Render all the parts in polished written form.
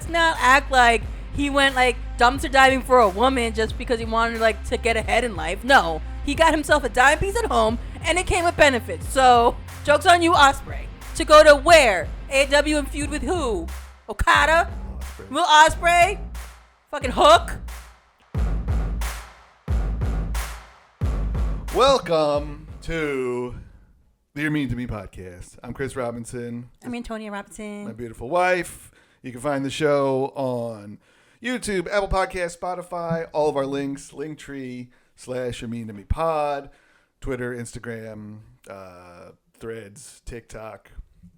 not act like he went like dumpster diving for a woman just because he wanted like to get ahead in life. No, he got himself a dime piece at home, and it came with benefits. So, joke's on you, Ospreay. To go to where? AEW and feud with who? Okada? Will Ospreay? Fucking Hook? Welcome to the You're Mean to Me podcast. I'm Chris Robinson. I'm Antonia Robinson. My beautiful wife. You can find the show on YouTube, Apple Podcasts, Spotify, all of our links, Linktree/You're Mean to Me Pod, Twitter, Instagram, Threads, TikTok,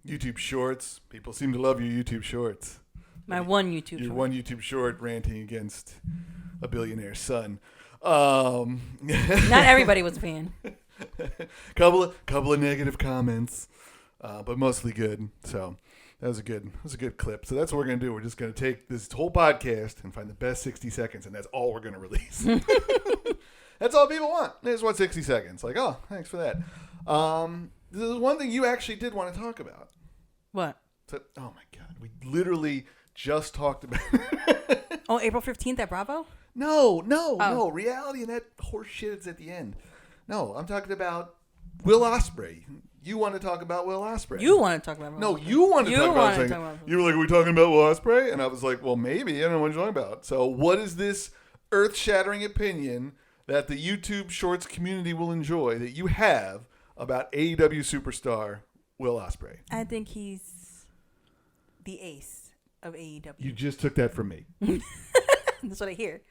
YouTube Shorts. People seem to love your YouTube Shorts. My one YouTube short. Your one YouTube short ranting against a billionaire's son. Not everybody was a fan. couple of negative comments, but mostly good. So that was a good clip. So that's what we're gonna do. We're just gonna take this whole podcast and find the best 60 seconds, and that's all we're gonna release. That's all people want. They just want 60 seconds. Like, oh, thanks for that. This is one thing you actually did want to talk about. What? So, oh my God, we literally just talked about. Oh, April 15th at Bravo? No. Reality and that horse shit is at the end. No, I'm talking about Will Ospreay. You want to talk about Will Ospreay. You want to talk about Will No, Ospreay. you want to talk about it. You were like, are we talking about Will Ospreay? And I was like, well, maybe. I don't know what you're talking about. So what is this earth-shattering opinion that the YouTube Shorts community will enjoy that you have about AEW superstar Will Ospreay? I think he's the ace of AEW. You just took that from me. That's what I hear.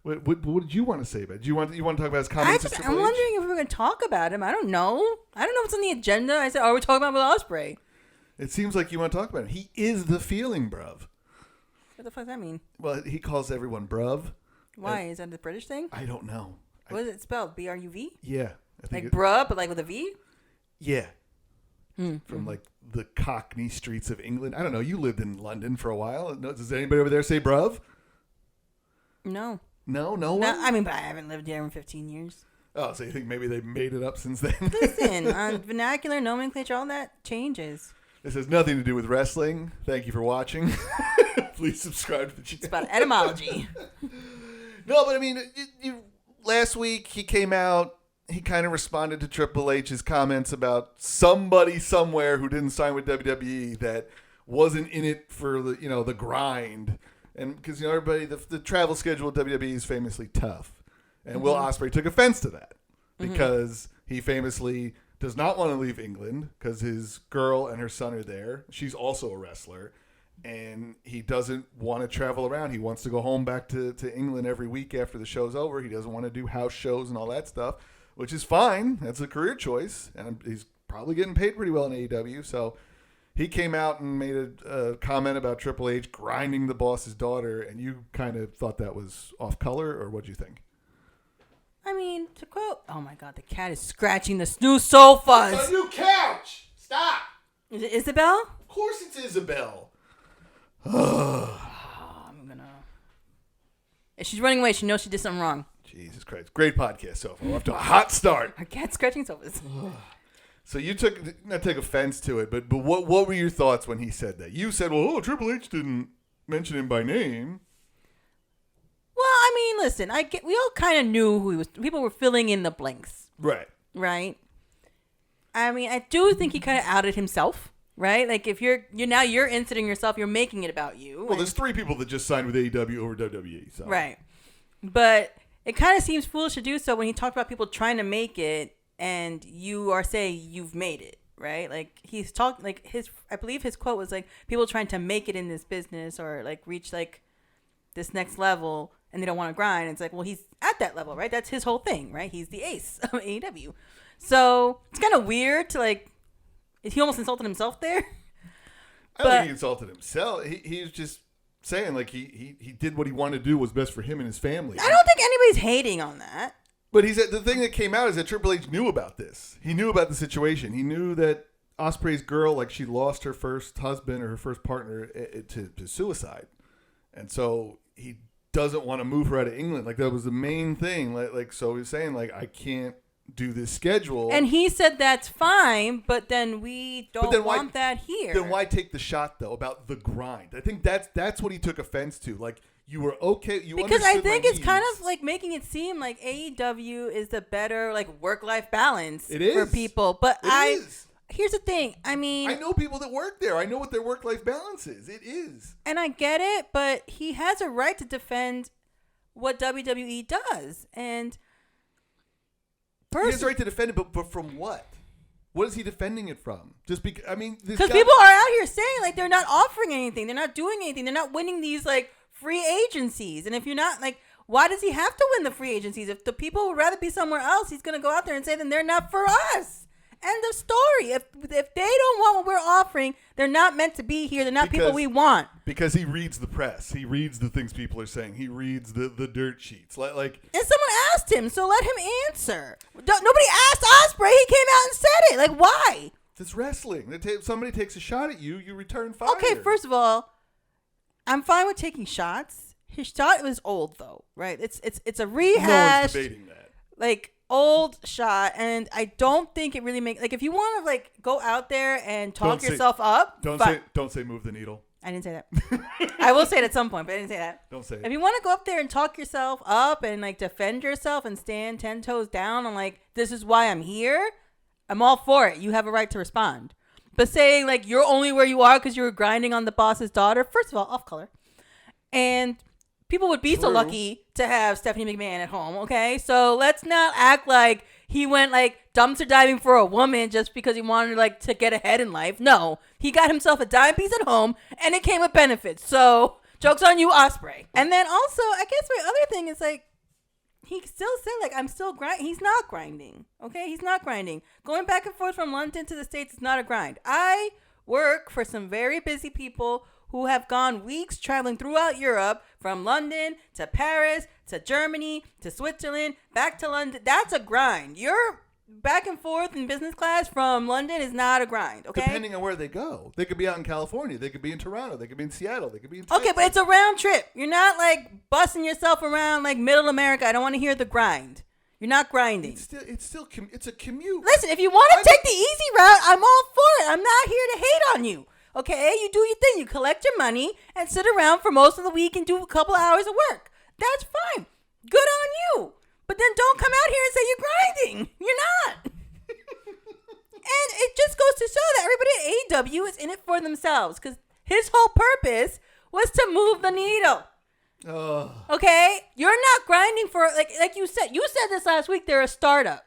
What did you want to say about it? You want to talk about his comments? I'm wondering if we're going to talk about him. I don't know what's on the agenda. I said, are we talking about Will Ospreay? It seems like you want to talk about him. He is the feeling, bruv. What the fuck does that mean? Well, he calls everyone bruv. Why? Is that the British thing? I don't know. What is it spelled? BRUV? Yeah. I think like bruh, but like with a V? Yeah. From like the Cockney streets of England. I don't know. You lived in London for a while. Does anybody over there say bruv? No. No one? I mean, but I haven't lived there in 15 years. Oh, so you think maybe they made it up since then? Listen, on vernacular, nomenclature, all that changes. This has nothing to do with wrestling. Thank you for watching. Please subscribe to the channel. It's about etymology. No, but I mean, last week he came out. He kind of responded to Triple H's comments about somebody somewhere who didn't sign with WWE that wasn't in it for the grind. And because everybody, the travel schedule of WWE is famously tough, and Will Ospreay took offense to that because he famously does not want to leave England because his girl and her son are there. She's also a wrestler, and he doesn't want to travel around. He wants to go home back to England every week after the show's over. He doesn't want to do house shows and all that stuff, which is fine. That's a career choice, and he's probably getting paid pretty well in AEW. So he came out and made a comment about Triple H grinding the boss's daughter, and you kind of thought that was off color, or what'd you think? I mean, to quote, oh my God, the cat is scratching the new sofas. It's a new couch! Stop! Is it Isabel? Of course it's Isabel. I'm gonna... If she's running away, she knows she did something wrong. Jesus Christ. Great podcast so far. We're off to a hot start. Her cat's scratching sofas. So you not take offense to it, but what were your thoughts when he said that? You said, well, Triple H didn't mention him by name. Well, I mean, listen, we all kind of knew who he was. People were filling in the blanks. Right. Right? I mean, I do think he kind of outed himself, right? Like, if you're inserting yourself, you're making it about you. Well, there's 3 people that just signed with AEW over WWE. So. Right. But it kind of seems foolish to do so when he talked about people trying to make it and you are saying you've made it, right? Like, he's talking, like, I believe his quote was, like, people trying to make it in this business or, like, reach, like, this next level and they don't want to grind. It's like, well, he's at that level, right? That's his whole thing, right? He's the ace of AEW. So it's kind of weird to, like, he almost insulted himself there. I don't think he insulted himself. He was just saying, like, he did what he wanted to do was best for him and his family. I don't think anybody's hating on that. But the thing that came out is that Triple H knew about this. He knew about the situation. He knew that Ospreay's girl, like, she lost her first husband or her first partner to suicide. And so he doesn't want to move her out of England. Like, that was the main thing. Like so he was saying, like, I can't do this schedule. And he said that's fine, but then we don't want that here. Then why take the shot though about the grind? I think that's what he took offense to. Like you were okay. Because I think it's kind of like making it seem like AEW is the better like work-life balance for people. But here's the thing. I mean, I know people that work there. I know what their work-life balance is. It is. And I get it, but he has a right to defend what WWE does. And he has the right to defend it, but from what? What is he defending it from? Just because, I mean, because people are out here saying like they're not offering anything, they're not doing anything, they're not winning these like free agencies. And if you're not like, why does he have to win the free agencies? If the people would rather be somewhere else, he's going to go out there and say, then they're not for us. End of story. If they don't want what we're offering, they're not meant to be here. They're not people we want. Because he reads the press. He reads the things people are saying. He reads the dirt sheets. Like. And someone asked him, so let him answer. Nobody asked Ospreay. He came out and said it. Like, why? It's wrestling. Somebody takes a shot at you, you return fire. Okay, first of all, I'm fine with taking shots. His shot was old though, right? It's a rehash. No one's debating that. Like old shot, and I don't think it really makes like if you want to like go out there and talk yourself up. Don't say move the needle. I didn't say that. I will say it at some point, but I didn't say that. Don't say it. If you want to go up there and talk yourself up and like defend yourself and stand 10 toes down and like this is why I'm here, I'm all for it. You have a right to respond. But saying like you're only where you are because you were grinding on the boss's daughter, first of all, off color, and people would be so lucky to have Stephanie McMahon at home, okay? So let's not act like he went like dumpster diving for a woman just because he wanted like to get ahead in life. No, he got himself a dime piece at home and it came with benefits. So joke's on you, Ospreay. And then also, I guess my other thing is like, he still said like, I'm still grinding. He's not grinding, okay? He's not grinding. Going back and forth from London to the States is not a grind. I work for some very busy people who have gone weeks traveling throughout Europe from London to Paris to Germany to Switzerland back to London. That's a grind. You're back and forth in business class from London is not a grind, okay? Depending on where they go. They could be out in California. They could be in Toronto. They could be in Seattle. They could be in Texas. Okay, but it's a round trip. You're not like busting yourself around like middle America. I don't want to hear the grind. You're not grinding. It's a commute. Listen, if you want to take the easy route, I'm all for it. I'm not here to hate on you. Okay, you do your thing. You collect your money and sit around for most of the week and do a couple hours of work. That's fine. Good on you. But then don't come out here and say you're grinding. You're not. And it just goes to show that everybody at AEW is in it for themselves because his whole purpose was to move the needle. Okay? You're not grinding for, like you said. You said this last week, they're a startup.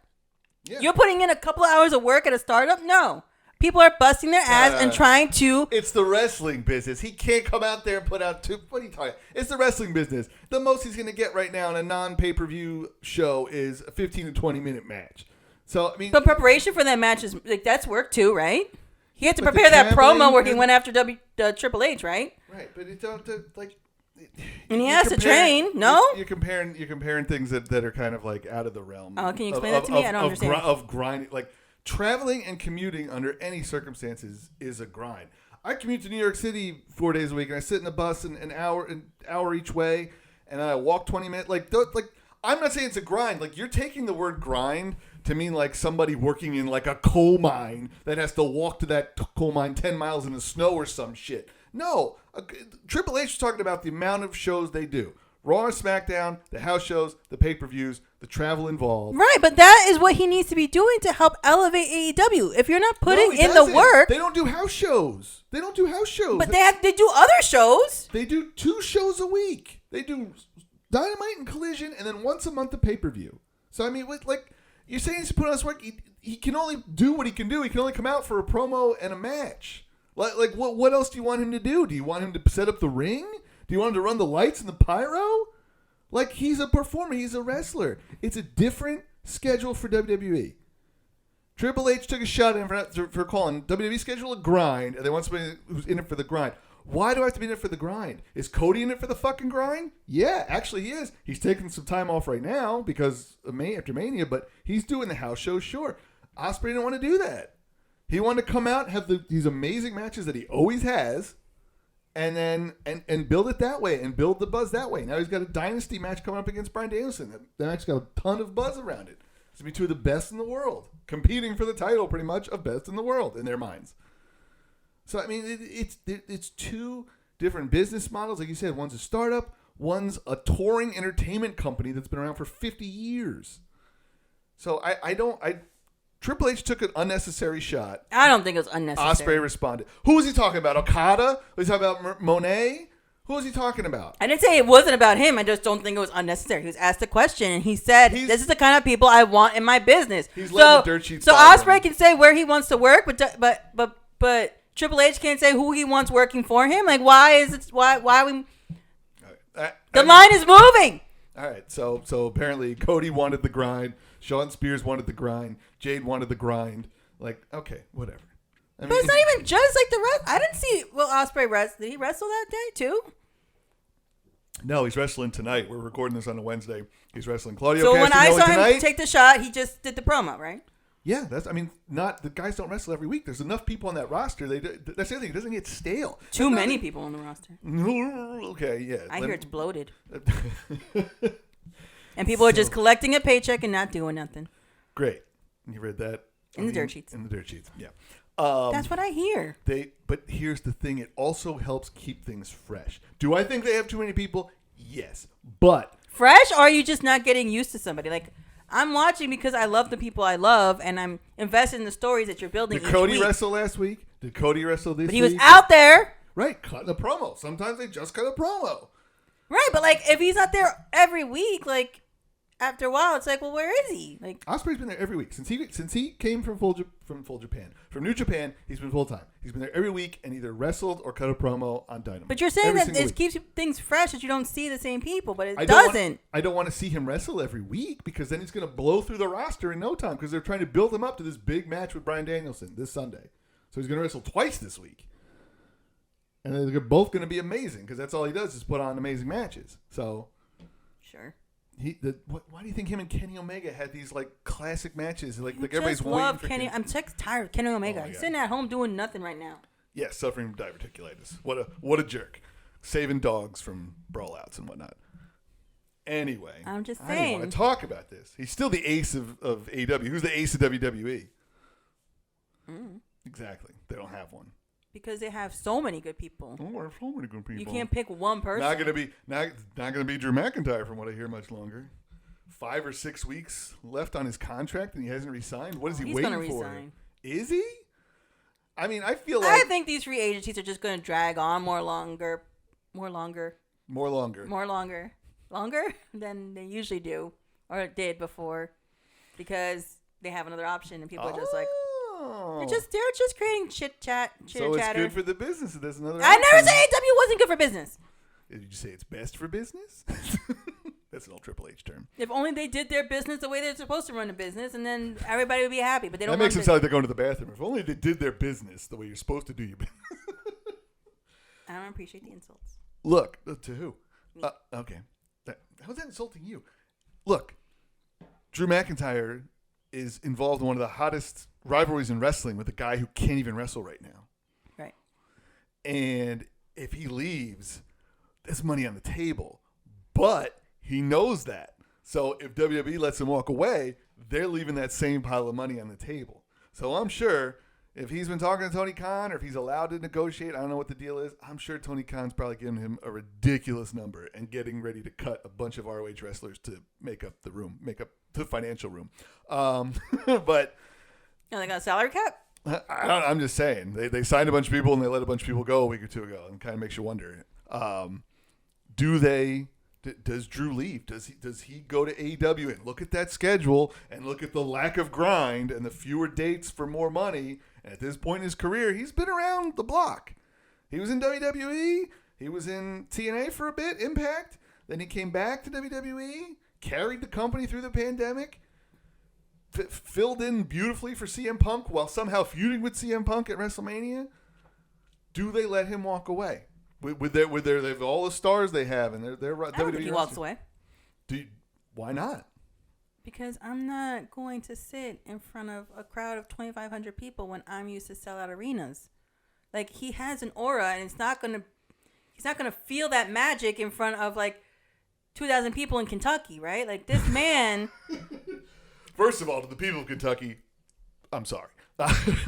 Yeah. You're putting in a couple of hours of work at a startup? No. People are busting their ass and trying to... It's the wrestling business. He can't come out there and put out two... What are you talking about? It's the wrestling business. The most he's going to get right now in a non-pay-per-view show is a 15 to 20-minute match. So, I mean... But preparation for that match is... like that's work too, right? He had to prepare that promo where he went after Triple H, right? Right, but it don't... like... And he has to train, no? You're comparing things that are kind of like out of the realm. Oh, can you explain that to me? I don't understand. Of grinding... like... Traveling and commuting under any circumstances is a grind. I commute to New York City 4 days a week, and I sit in a bus an hour each way, and I walk 20 minutes. Like I'm not saying it's a grind. Like you're taking the word grind to mean like somebody working in like a coal mine that has to walk to that coal mine 10 miles in the snow or some shit. No, Triple H was talking about the amount of shows they do. Raw and SmackDown, the house shows, the pay-per-views, the travel involved. Right, but that is what he needs to be doing to help elevate AEW. If you're not putting in the work... They don't do house shows. But they do other shows. They do 2 shows a week. They do Dynamite and Collision, and then once a month a pay-per-view. So, I mean, like, you're saying he's putting on his work. He can only do what he can do. He can only come out for a promo and a match. Like what else do you want him to do? Do you want him to set up the ring? Do you want him to run the lights and the pyro? Like, he's a performer. He's a wrestler. It's a different schedule for WWE. Triple H took a shot at him for calling WWE schedule a grind, and they want somebody who's in it for the grind. Why do I have to be in it for the grind? Is Cody in it for the fucking grind? Yeah, actually he is. He's taking some time off right now because of after Mania, but he's doing the house show, sure. Ospreay didn't want to do that. He wanted to come out, have these amazing matches that he always has, and then and build it that way and build the buzz that way. Now he's got a dynasty match coming up against Bryan Danielson. That match got a ton of buzz around it. to be two of the best in the world, competing for the title pretty much of best in the world in their minds. So, I mean, it's two different business models. Like you said, one's a startup, one's a touring entertainment company that's been around for 50 years. So Triple H took an unnecessary shot. I don't think it was unnecessary. Ospreay responded. Who was he talking about? Okada? Was he talking about Monet? Who was he talking about? I didn't say it wasn't about him. I just don't think it was unnecessary. He was asked a question, and he said, "This is the kind of people I want in my business." He's letting the dirt sheets. So Ospreay can say where he wants to work, but Triple H can't say who he wants working for him. Like, why is it? Why we? The line is moving. All right. So apparently Cody wanted the grind. Sean Spears wanted the grind. Jade wanted the grind. Like, okay, whatever. I mean, but it's not even just like the rest. I didn't see Will Ospreay wrestle. Did he wrestle that day too? No, he's wrestling tonight. We're recording this on a Wednesday. He's wrestling Claudio. So when I saw tonight. him take the shot, he just did the promo, right? Yeah, not the guys don't wrestle every week. There's enough people on that roster. That's the other thing. It doesn't get stale. Too many people on the roster. Okay, yeah. I hear it's bloated. And people are just collecting a paycheck and not doing nothing. Great. You read that? In the dirt sheets. In the dirt sheets, yeah. That's what I hear. But here's the thing. It also helps keep things fresh. Do I think they have too many people? Yes. But. Fresh, or are you just not getting used to somebody? Like, I'm watching because I love the people I love, and I'm invested in the stories that you're building. Did Cody wrestle last week? Did Cody wrestle this week? But he was out there. Right, cutting a promo. Sometimes they just cut a promo. Right, but like if he's not there every week, like after a while, it's like, well, where is he? Like Ospreay's been there every week since he came from New Japan. He's been full time. He's been there every week and either wrestled or cut a promo on Dynamite. But you're saying that it keeps things fresh, that you don't see the same people, but it doesn't. I don't want to see him wrestle every week because then he's going to blow through the roster in no time because they're trying to build him up to this big match with Bryan Danielson this Sunday. So he's going to wrestle twice this week. And they're both going to be amazing because that's all he does is put on amazing matches. So, sure. Why do you think him and Kenny Omega had these like classic matches? Like everybody's waiting for Kenny. I'm tired of Kenny Omega. He's sitting at home doing nothing right now. Yeah, suffering from diverticulitis. What a jerk. Saving dogs from brawlouts and whatnot. Anyway, I'm just saying. I didn't want to talk about this. He's still the ace of AEW. Who's the ace of WWE? Exactly. They don't have one. Because they have so many good people. Oh, there are so many good people. You can't pick one person. Not gonna be Drew McIntyre from what I hear much longer. 5 or 6 weeks left on his contract and he hasn't resigned. What is he waiting for? He's gonna resign. Is he? I mean, I feel like I think these free agencies are just gonna drag on longer than they usually do or did before, because they have another option and people are just like. They're just creating chitter chatter. So it's good for the business. There's another. I never said AEW wasn't good for business. Did you say it's best for business? That's an old Triple H term. If only they did their business the way they're supposed to run a business, and then everybody would be happy. But they don't. That makes it sound like they're going to the bathroom. If only they did their business the way you're supposed to do your business. I don't appreciate the insults. Look, to who? Okay, how's that insulting you? Look, Drew McIntyre is involved in one of the hottest rivalries in wrestling with a guy who can't even wrestle right now. Right. And if he leaves, there's money on the table. But he knows that. So if WWE lets him walk away, they're leaving that same pile of money on the table. So I'm sure if he's been talking to Tony Khan or if he's allowed to negotiate, I don't know what the deal is. I'm sure Tony Khan's probably giving him a ridiculous number and getting ready to cut a bunch of ROH wrestlers to make up the financial room. But they got a salary cap? I'm just saying. They signed a bunch of people and they let a bunch of people go a week or two ago, and it kind of makes you wonder. Does Drew leave? Does he go to AEW and look at that schedule and look at the lack of grind and the fewer dates for more money? And at this point in his career, he's been around the block. He was in WWE. He was in TNA for a bit, Impact. Then he came back to WWE, carried the company through the pandemic, filled in beautifully for CM Punk while somehow feuding with CM Punk at WrestleMania. Do they let him walk away? With all the stars they have and their I don't think he walks away. Why not? Because I'm not going to sit in front of a crowd of 2,500 people when I'm used to sell out arenas. Like, he has an aura, and he's not gonna feel that magic in front of like 2,000 people in Kentucky, right? Like, this man. First of all, to the people of Kentucky, I'm sorry.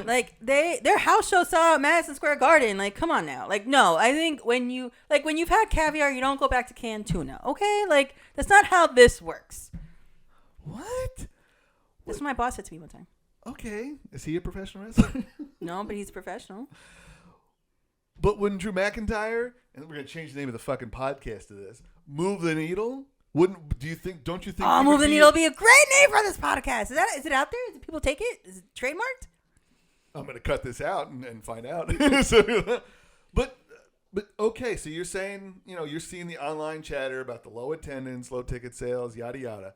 Like their house show saw at Madison Square Garden. Like, come on now. Like, no, I think when you've had caviar, you don't go back to canned tuna. Okay, like that's not how this works. What? That's what my boss said to me one time. Okay, is he a professional wrestler? No, but he's a professional. But when Drew McIntyre, and we're gonna change the name of the fucking podcast to this, move the needle. Don't you think? Oh, move the needle would be a great name for this podcast. Is it out there? Do people take it? Is it trademarked? I'm going to cut this out and find out. But okay, so you're saying, you're seeing the online chatter about the low attendance, low ticket sales, yada, yada.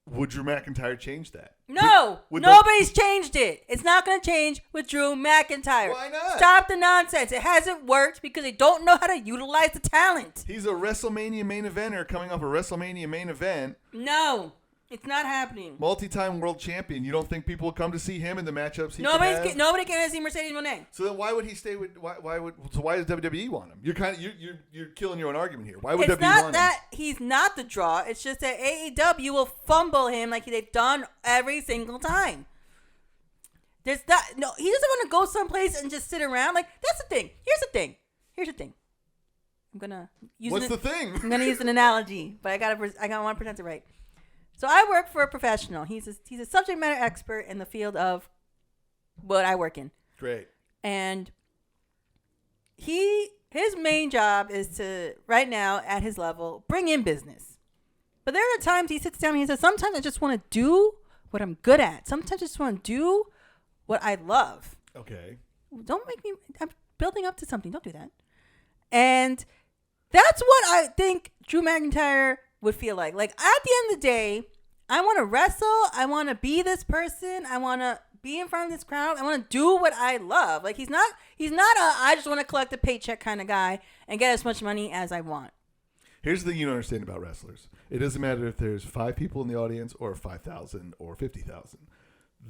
Would Drew McIntyre change that? No. Nobody's changed it. It's not going to change with Drew McIntyre. Why not? Stop the nonsense. It hasn't worked because they don't know how to utilize the talent. He's a WrestleMania main eventer coming off a WrestleMania main event. No. It's not happening. Multi-time world champion. You don't think people will come to see him in the matchups he Nobody can see Mercedes Moné. So then why would he stay with why does WWE want him? You're killing your own argument here. Why would WWE want him? It's not that he's not the draw. It's just that AEW will fumble him like they've done every single time. He doesn't want to go someplace and just sit around. Like, that's the thing. Here's the thing. I'm gonna use What's the thing? I'm gonna use an analogy, but I want to present it right. So I work for a professional. He's a subject matter expert in the field of what I work in. Great. And his main job is to, right now at his level, bring in business. But there are times he sits down and he says, sometimes I just want to do what I'm good at. Sometimes I just want to do what I love. Okay. Don't make me, I'm building up to something. Don't do that. And that's what I think Drew McIntyre would feel like. Like, at the end of the day, I want to wrestle. I want to be this person. I want to be in front of this crowd. I want to do what I love. Like, he's not I just want to collect a paycheck kind of guy and get as much money as I want. Here's the thing you don't understand about wrestlers. It doesn't matter if there's 5 people in the audience or 5,000 or 50,000.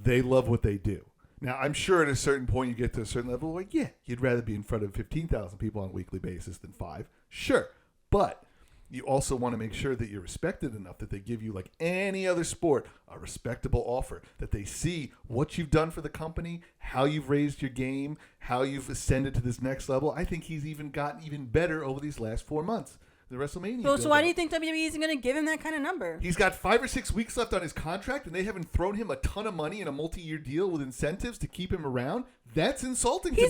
They love what they do. Now, I'm sure at a certain point you get to a certain level where, yeah, you'd rather be in front of 15,000 people on a weekly basis than 5. Sure. But you also want to make sure that you're respected enough that they give you, like any other sport, a respectable offer, that they see what you've done for the company, how you've raised your game, how you've ascended to this next level. I think he's even gotten even better over these last 4 months. The WrestleMania. So why do you think WWE isn't going to give him that kind of number? He's got 5 or 6 weeks left on his contract, and they haven't thrown him a ton of money in a multi-year deal with incentives to keep him around. That's insulting to me.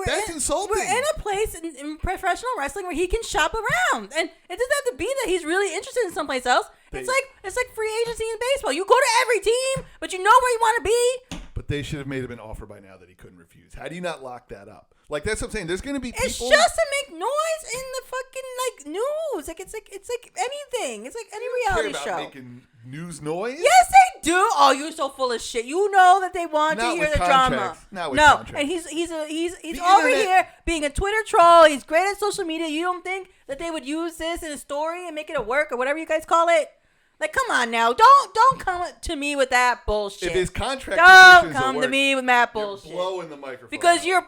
That's insulting. We're in a place in professional wrestling where he can shop around, and it doesn't have to be that he's really interested in someplace else. It's like free agency in baseball. You go to every team, but you know where you want to be. But they should have made him an offer by now that he couldn't refuse. How do you not lock that up? Like, that's what I'm saying. There's going to be people. It's just to make noise in the fucking news. It's like anything. It's like any reality show. Care about making news noise? Yes, they do. Oh, you're so full of shit. You know that they want to hear the drama. Not with contracts. And he's over here being a Twitter troll. He's great at social media. You don't think that they would use this in a story and make it a work or whatever you guys call it? Like, come on now. Don't come to me with that bullshit. If his contract don't come to me with that bullshit. You're blowing the microphone. Because you're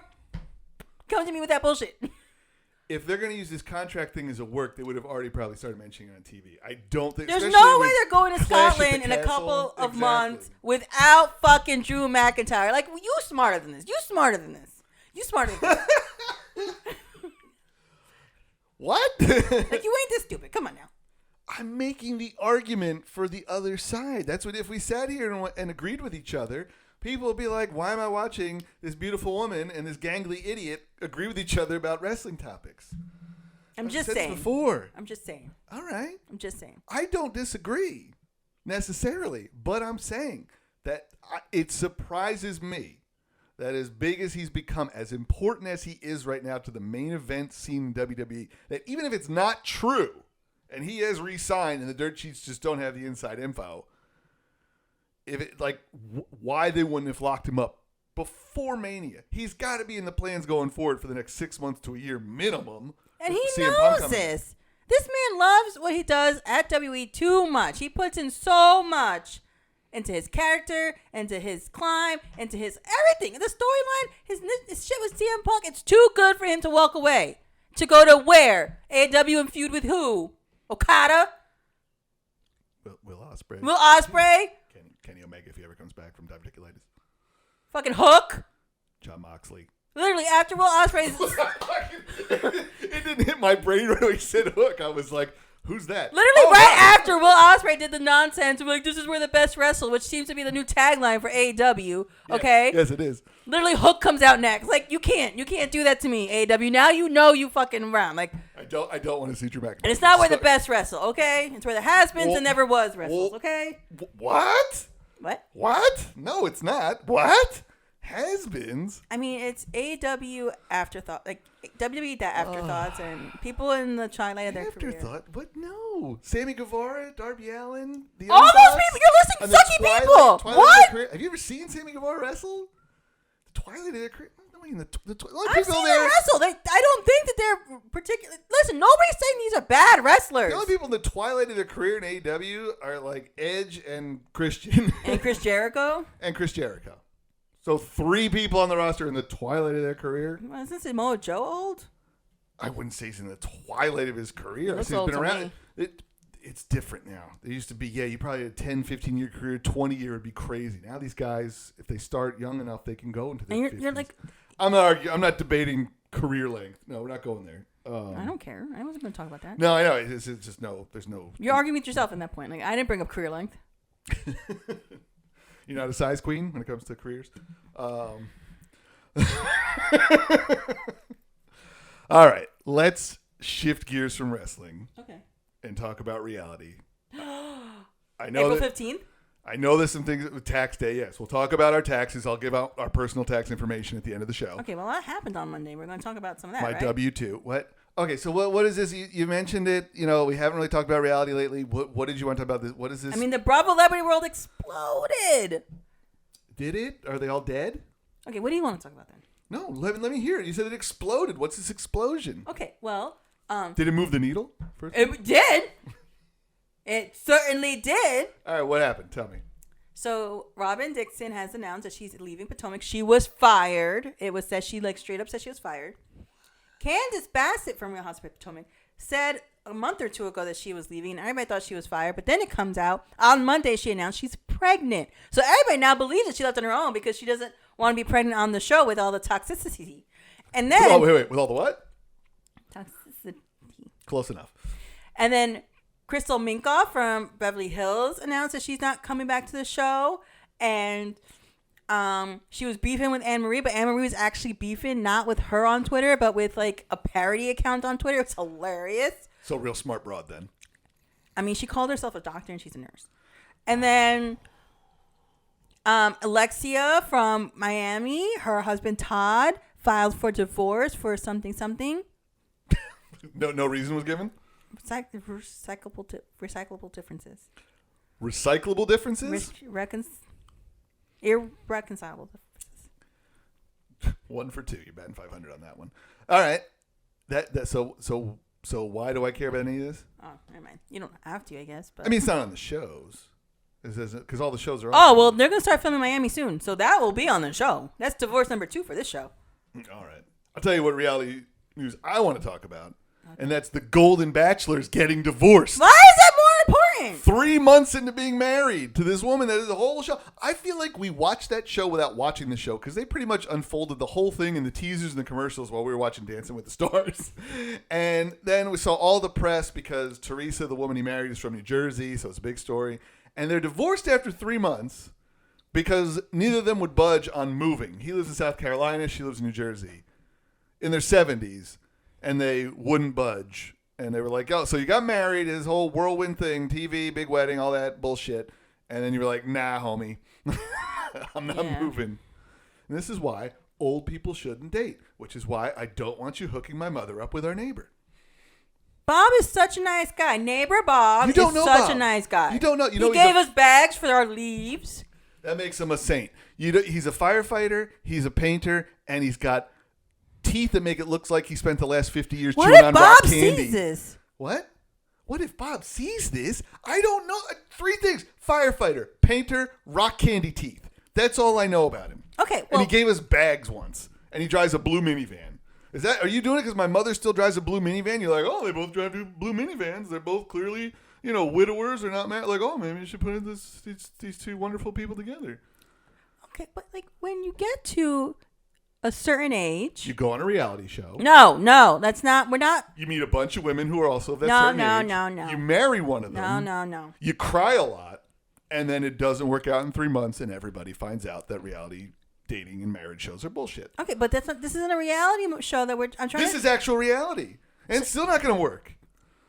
coming to me with that bullshit. If they're going to use this contract thing as a work, they would have already probably started mentioning it on TV. I don't think there's no way they're going to Scotland in a couple of months without fucking Drew McIntyre. Like, you smarter than this. You smarter than this. What? Like, you ain't this stupid. Come on now. I'm making the argument for the other side. That's what, if we sat here and agreed with each other, people would be like, why am I watching this beautiful woman and this gangly idiot agree with each other about wrestling topics? I'm just saying. Before. I'm just saying. All right. I'm just saying. I don't disagree necessarily, but I'm saying that it surprises me that as big as he's become, as important as he is right now to the main event scene in WWE, that even if it's not true, and he has re-signed, and the dirt sheets just don't have the inside info, why they wouldn't have locked him up before Mania? He's got to be in the plans going forward for the next 6 months to a year minimum. And he knows this. This man loves what he does at WWE too much. He puts in so much into his character, into his climb, into his everything. The storyline, his shit with CM Punk, it's too good for him to walk away. To go to where? AEW and feud with who? Okada? Will Ospreay. Will Ospreay? Kenny Omega if he ever comes back from diverticulitis. Fucking Hook. John Moxley. Literally, after Will Ospreay. It didn't hit my brain when he said Hook. I was like, who's that? Literally after Will Ospreay did the nonsense of like, this is where the best wrestle, which seems to be the new tagline for AEW. Okay? Yes, it is. Literally, Hook comes out next. Like, you can't do that to me, AEW. Now you know you fucking around. Like, I don't want to see Drew McIntyre. And it's not where the best wrestle, okay? It's where the has-beens and never was wrestles, okay? What? What? No, it's not. What? Has-beens? I mean, it's AEW afterthought, like WWE afterthoughts, and people in the twilight of their career. Afterthought? What? No. Sammy Guevara, Darby Allin, the all those people. You're listing sucky people. What? Have you ever seen Sammy Guevara wrestle? The twilight of their career. I've seen them wrestle. I don't think that they're particular. Listen, nobody's saying these are bad wrestlers. The only people in the twilight of their career in AEW are like Edge and Christian. And Chris Jericho. So 3 people on the roster in the twilight of their career. Well, isn't Samoa Joe old? I wouldn't say he's in the twilight of his career. He's been around. It's different now. There used to be, you probably had a 10, 15-year career. 20-year would be crazy. Now these guys, if they start young enough, they can go into their 50s. You're like... I'm not debating career length. No, we're not going there. I don't care. I wasn't going to talk about that. No, I know. It's just no. There's no. You're arguing with yourself in that point. Like, I didn't bring up career length. You're not a size queen when it comes to careers. All right, let's shift gears from wrestling. Okay. And talk about reality. I know April 15th. I know there's some things with tax day. Yes, we'll talk about our taxes. I'll give out our personal tax information at the end of the show. Okay, well that happened on Monday. We're going to talk about some of that. My W-2. What? Okay, so what is this? You mentioned it. You know, we haven't really talked about reality lately. What did you want to talk about? This? What is this? I mean, the Bravo Celebrity World exploded. Did it? Are they all dead? Okay, what do you want to talk about then? No, let me hear it. You said it exploded. What's this explosion? Okay, well, did it move the needle? First? It did. It certainly did. All right, what happened? Tell me. So Robin Dixon has announced that she's leaving Potomac. She was fired. It was said she straight up said she was fired. Candace Bassett from Real Housewives of Potomac said a month or two ago that she was leaving, and everybody thought she was fired. But then it comes out on Monday she announced she's pregnant. So everybody now believes that she left on her own because she doesn't want to be pregnant on the show with all the toxicity. And then wait, with all the what? Toxicity. Close enough. And then Crystal Minkoff from Beverly Hills announced that she's not coming back to the show. And she was beefing with Anne Marie, but Anne Marie was actually beefing not with her on Twitter, but with like a parody account on Twitter. It's hilarious. So real smart broad then. I mean, she called herself a doctor and she's a nurse. And then Alexia from Miami, her husband Todd, filed for divorce for something. No reason was given? Recyclable differences. Recyclable differences? Irreconcilable differences. 1 for 2. You're batting 500 on that one. All right. So why do I care about any of this? Oh, never mind. You don't have to, I guess. But I mean, it's not on the shows. Because all the shows are on. Oh, well, they're going to start filming Miami soon. So that will be on the show. That's divorce number 2 for this show. All right. I'll tell you what reality news I want to talk about. Okay. And that's the Golden Bachelor's getting divorced. Why is that more important? 3 months into being married to this woman that is the whole show. I feel like we watched that show without watching the show because they pretty much unfolded the whole thing in the teasers and the commercials while we were watching Dancing with the Stars. And then we saw all the press because Teresa, the woman he married, is from New Jersey, so it's a big story. And they're divorced after 3 months because neither of them would budge on moving. He lives in South Carolina. She lives in New Jersey. In their 70s. And they wouldn't budge. And they were like, oh, so you got married, his whole whirlwind thing, TV, big wedding, all that bullshit. And then you were like, nah, homie. I'm not moving. And this is why old people shouldn't date, which is why I don't want you hooking my mother up with our neighbor. Bob is such a nice guy. Neighbor Bob is such a nice guy. You don't know. He gave us bags for our leaves. That makes him a saint. He's a firefighter, he's a painter, and he's got teeth that make it look like he spent the last 50 years chewing on rock candy. What if Bob sees this? What? What if Bob sees this? I don't know. 3 things. Firefighter, painter, rock candy teeth. That's all I know about him. Okay. Well, and he gave us bags once. And he drives a blue minivan. Are you doing it because my mother still drives a blue minivan? You're like, oh, they both drive blue minivans. They're both clearly widowers are not mad. Like, oh, maybe you should put these two wonderful people together. Okay, but like when you get to a certain age, you go on a reality show. No, that's not. We're not. You meet a bunch of women who are also of that certain age. No. You marry one of them. No. You cry a lot, and then it doesn't work out in 3 months, and everybody finds out that reality dating and marriage shows are bullshit. Okay, but that's not. This isn't a reality show that I'm trying. This is actual reality, and it's still not going to work.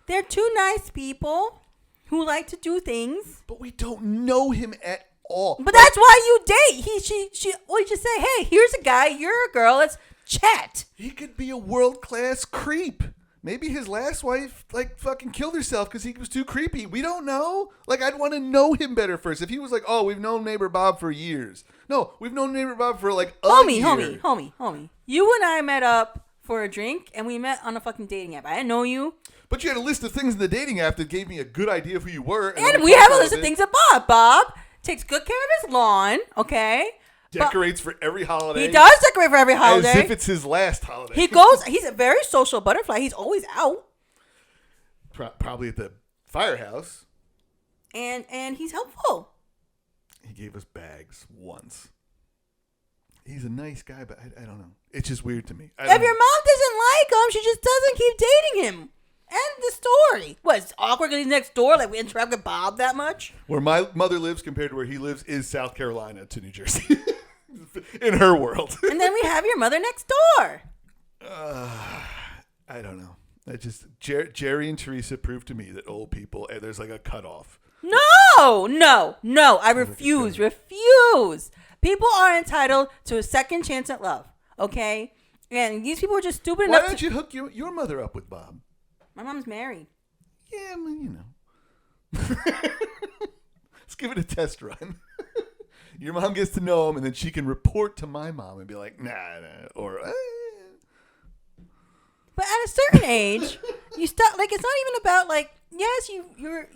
They're two nice people who like to do things, but we don't know him at all. But that's why you date. She. We just say, hey, here's a guy, you're a girl. Let's chat. He could be a world-class creep. Maybe his last wife fucking killed herself because he was too creepy. We don't know. I'd want to know him better first. If he was like, oh, we've known neighbor Bob for years. No, we've known neighbor Bob for a year. Homie. You and I met up for a drink, and we met on a fucking dating app. I didn't know you. But you had a list of things in the dating app that gave me a good idea of who you were. And we have a list of things about Bob. Takes good care of his lawn, okay? Decorates for every holiday. He does decorate for every holiday. As if it's his last holiday. He's a very social butterfly. He's always out. Probably at the firehouse. And he's helpful. He gave us bags once. He's a nice guy, but I don't know. It's just weird to me. If your mom doesn't like him, she just doesn't keep dating him. End the story. What, it's awkward because he's next door? Like, we interact with Bob that much? Where my mother lives compared to where he lives is South Carolina to New Jersey. In her world. And then we have your mother next door. I don't know. Jerry and Teresa proved to me that old people, there's like a cutoff. No. I refuse. People are entitled to a second chance at love, okay? And these people are just stupid enough. Why don't you hook your mother up with Bob? My mom's married. Yeah, Let's give it a test run. Your mom gets to know him, and then she can report to my mom and be like, nah, or... But at a certain age, you start, it's not even about, yes, your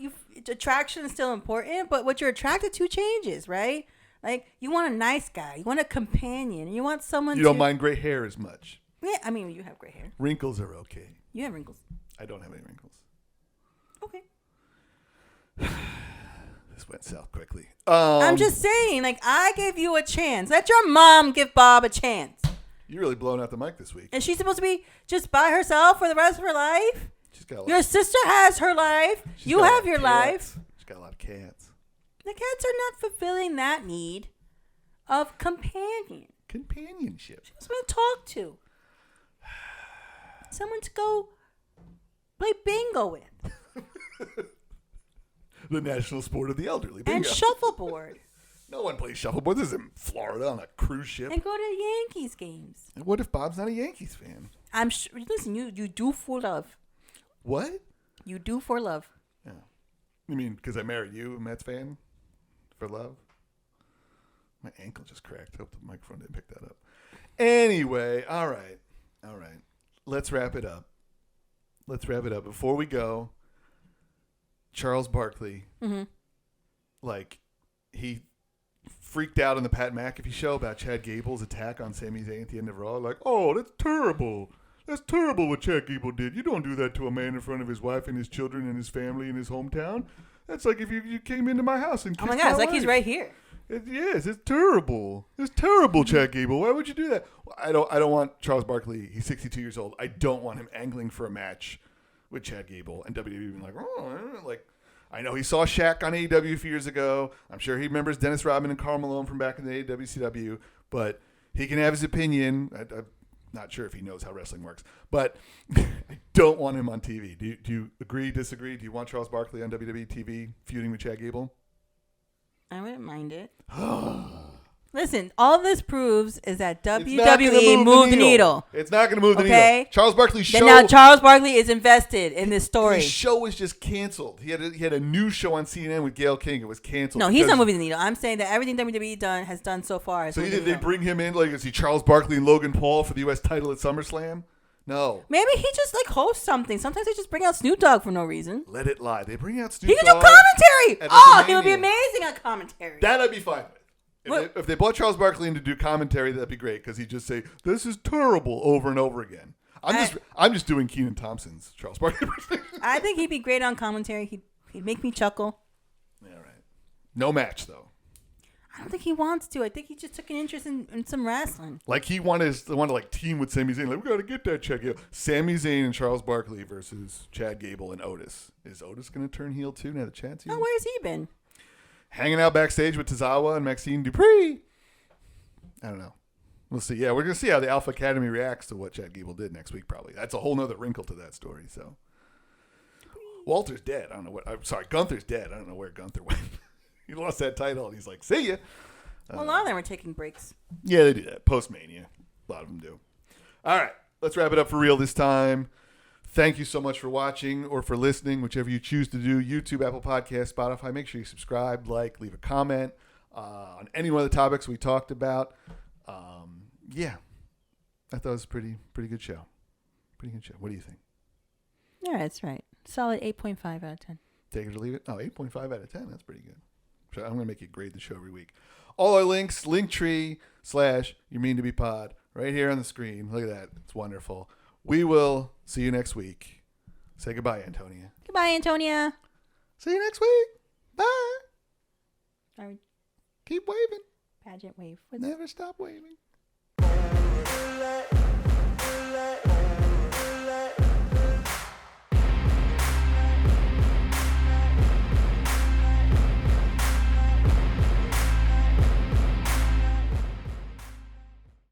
attraction is still important, but what you're attracted to changes, right? You want a nice guy. You want a companion. You want someone You don't mind gray hair as much. Yeah, I mean, you have gray hair. Wrinkles are okay. You have wrinkles. I don't have any wrinkles. Okay. This went south quickly. I'm just saying, I gave you a chance. Let your mom give Bob a chance. You're really blowing out the mic this week. Is she supposed to be just by herself for the rest of her life? Your sister has her life. You have your life. She's got a lot of cats. The cats are not fulfilling that need of companionship. Companionship. She wants someone to talk to. Someone to go play bingo with. The national sport of the elderly. Bingo. And shuffleboard. No one plays shuffleboard. This is in Florida on a cruise ship. And go to Yankees games. And what if Bob's not a Yankees fan? I'm sure. Listen, you do for love. What? You do for love. Yeah. You mean because I married you, a Mets fan? For love? My ankle just cracked. Hope the microphone didn't pick that up. Anyway, all right. Let's wrap it up. Before we go, Charles Barkley, he freaked out on the Pat McAfee show about Chad Gable's attack on Sami Zayn at the end of Raw. Oh, that's terrible. That's terrible what Chad Gable did. You don't do that to a man in front of his wife and his children and his family in his hometown. That's like if you came into my house and kissed my wife. It's like he's right here. Yes, it's terrible. It's terrible, Chad Gable. Why would you do that? I don't want Charles Barkley. He's 62 years old. I don't want him angling for a match with Chad Gable and WWE being I know he saw Shaq on AEW a few years ago. I'm sure he remembers Dennis Rodman and Karl Malone from back in the WCW, but he can have his opinion. I'm not sure if he knows how wrestling works, but I don't want him on TV. Do you agree, disagree? Do you want Charles Barkley on WWE TV feuding with Chad Gable? I wouldn't mind it. Listen, all this proves is that WWE moved the needle. It's not going to move the needle. Charles Barkley's show. Now Charles Barkley is invested in this story. His show was just canceled. He had a new show on CNN with Gayle King. It was canceled. No, he's not moving the needle. I'm saying that everything WWE has done so far. So either they bring him in, is he Charles Barkley and Logan Paul for the U.S. title at SummerSlam? No. Maybe he just hosts something. Sometimes they just bring out Snoop Dogg for no reason. Let it lie. They bring out Snoop Dogg. He can do commentary. Oh, he would be amazing on commentary. That I'd be fine with. If they brought Charles Barkley in to do commentary, that'd be great because he'd just say, "This is terrible" over and over again. I'm just doing Kenan Thompson's Charles Barkley. I think he'd be great on commentary. He'd He'd make me chuckle. All right. No match, though. I don't think he wants to. I think he just took an interest in some wrestling. Like, he wanted to like team with Sami Zayn. Like, we got to get that Chad Gable. Sami Zayn and Charles Barkley versus Chad Gable and Otis. Is Otis going to turn heel too now that Chad's heel? Oh, where's he been? Hanging out backstage with Tozawa and Maxine Dupree. I don't know. We'll see. Yeah, we're going to see how the Alpha Academy reacts to what Chad Gable did next week, probably. That's a whole nother wrinkle to that story, so. Walter's dead. I don't know what. I'm sorry, Gunther's dead. I don't know where Gunther went. He lost that title, and he's like, see ya. Well, a lot of them are taking breaks. Yeah, they do that. Post-Mania. A lot of them do. All right. Let's wrap it up for real this time. Thank you so much for watching or for listening, whichever you choose to do. YouTube, Apple Podcasts, Spotify. Make sure you subscribe, like, leave a comment on any one of the topics we talked about. Yeah. I thought it was a pretty good show. Pretty good show. What do you think? Yeah, that's right. Solid 8.5 out of 10. Take it or leave it. Oh, 8.5 out of 10. That's pretty good. So I'm going to make you grade the show every week. All our links, Linktree/YourMeanToBePod, right here on the screen. Look at that. It's wonderful. We will see you next week. Say goodbye, Antonia. Goodbye, Antonia. See you next week. Bye. Sorry. Keep waving. Pageant wave. Never stop waving.